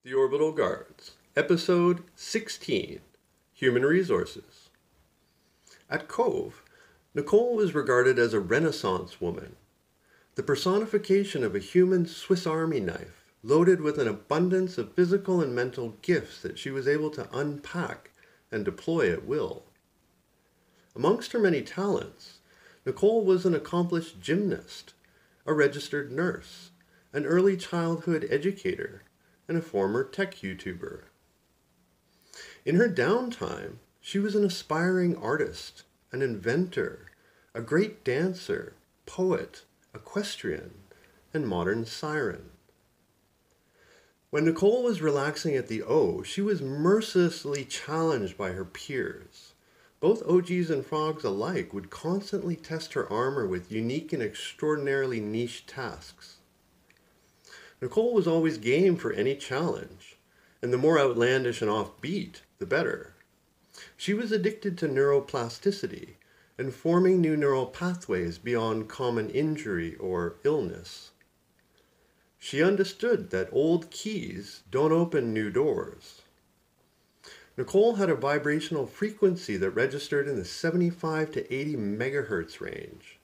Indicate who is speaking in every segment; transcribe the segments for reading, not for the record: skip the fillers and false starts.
Speaker 1: The Orbital Guards, Episode 16, Human Resources. At Cove, Nicole was regarded as a Renaissance woman, the personification of a human Swiss Army knife, loaded with an abundance of physical and mental gifts that she was able to unpack and deploy at will. Amongst her many talents, Nicole was an accomplished gymnast, a registered nurse, an early childhood educator, and a former tech YouTuber. In her downtime, she was an aspiring artist, an inventor, a great dancer, poet, equestrian, and modern siren. When Nicole was relaxing at the O, she was mercilessly challenged by her peers. Both OGs and frogs alike would constantly test her armor with unique and extraordinarily niche tasks. Nicole was always game for any challenge, and the more outlandish and offbeat, the better. She was addicted to neuroplasticity and forming new neural pathways beyond common injury or illness. She understood that old keys don't open new doors. Nicole had a vibrational frequency that registered in the 75 to 80 megahertz range.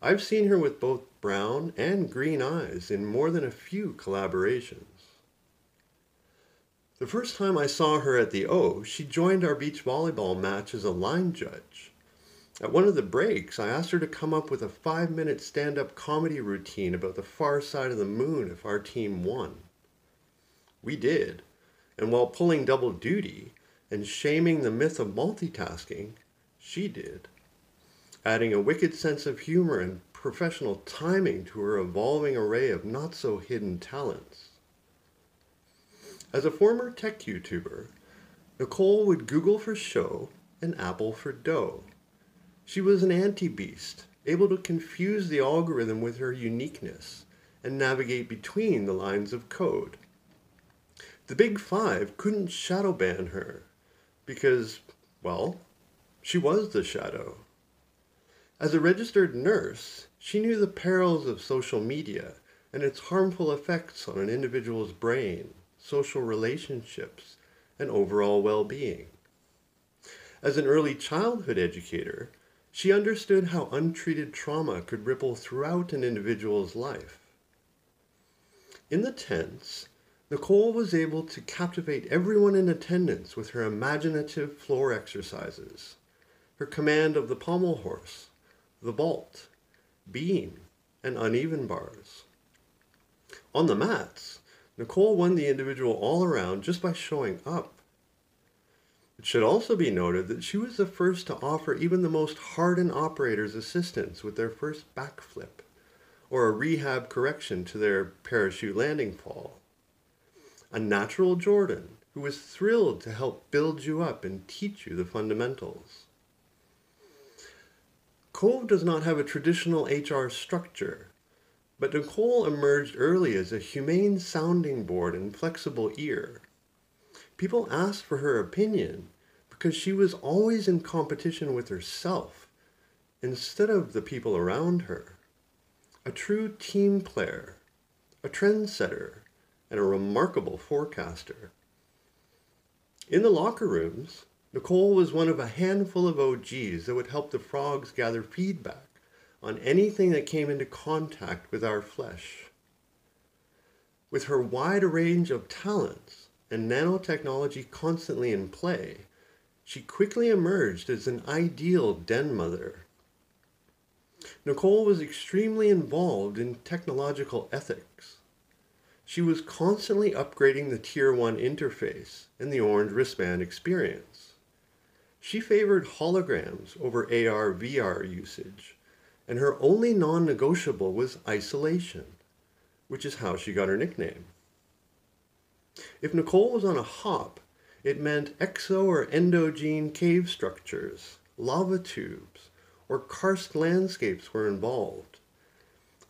Speaker 1: I've seen her with both brown and green eyes in more than a few collaborations. The first time I saw her at the O, she joined our beach volleyball match as a line judge. At one of the breaks, I asked her to come up with a 5-minute stand-up comedy routine about the far side of the moon if our team won. We did, and while pulling double duty and shaming the myth of multitasking, she did, adding a wicked sense of humor and professional timing to her evolving array of not-so-hidden talents. As a former tech YouTuber, Nicole would Google for show and Apple for dough. She was an anti-beast, able to confuse the algorithm with her uniqueness and navigate between the lines of code. The Big Five couldn't shadow ban her because, well, she was the shadow. As a registered nurse, she knew the perils of social media and its harmful effects on an individual's brain, social relationships, and overall well-being. As an early childhood educator, she understood how untreated trauma could ripple throughout an individual's life. In the tents, Nicole was able to captivate everyone in attendance with her imaginative floor exercises, her command of the pommel horse, the vault, beam, and uneven bars. On the mats, Nicole won the individual all around just by showing up. It should also be noted that she was the first to offer even the most hardened operators assistance with their first backflip, or a rehab correction to their parachute landing fall. A natural Jordan who was thrilled to help build you up and teach you the fundamentals. Cove does not have a traditional HR structure, but Nicole emerged early as a humane sounding board and flexible ear. People asked for her opinion because she was always in competition with herself instead of the people around her. A true team player, a trendsetter, and a remarkable forecaster. In the locker rooms, Nicole was one of a handful of OGs that would help the frogs gather feedback on anything that came into contact with our flesh. With her wide range of talents and nanotechnology constantly in play, she quickly emerged as an ideal den mother. Nicole was extremely involved in technological ethics. She was constantly upgrading the Tier 1 interface and the orange wristband experience. She favored holograms over AR/VR usage, and her only non-negotiable was isolation, which is how she got her nickname. If Nicole was on a hop, it meant exo or endogene cave structures, lava tubes, or karst landscapes were involved.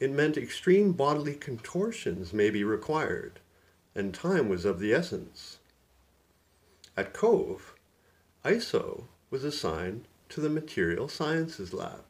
Speaker 1: It meant extreme bodily contortions may be required, and time was of the essence. At Cove, ISO was assigned to the Material Sciences Lab.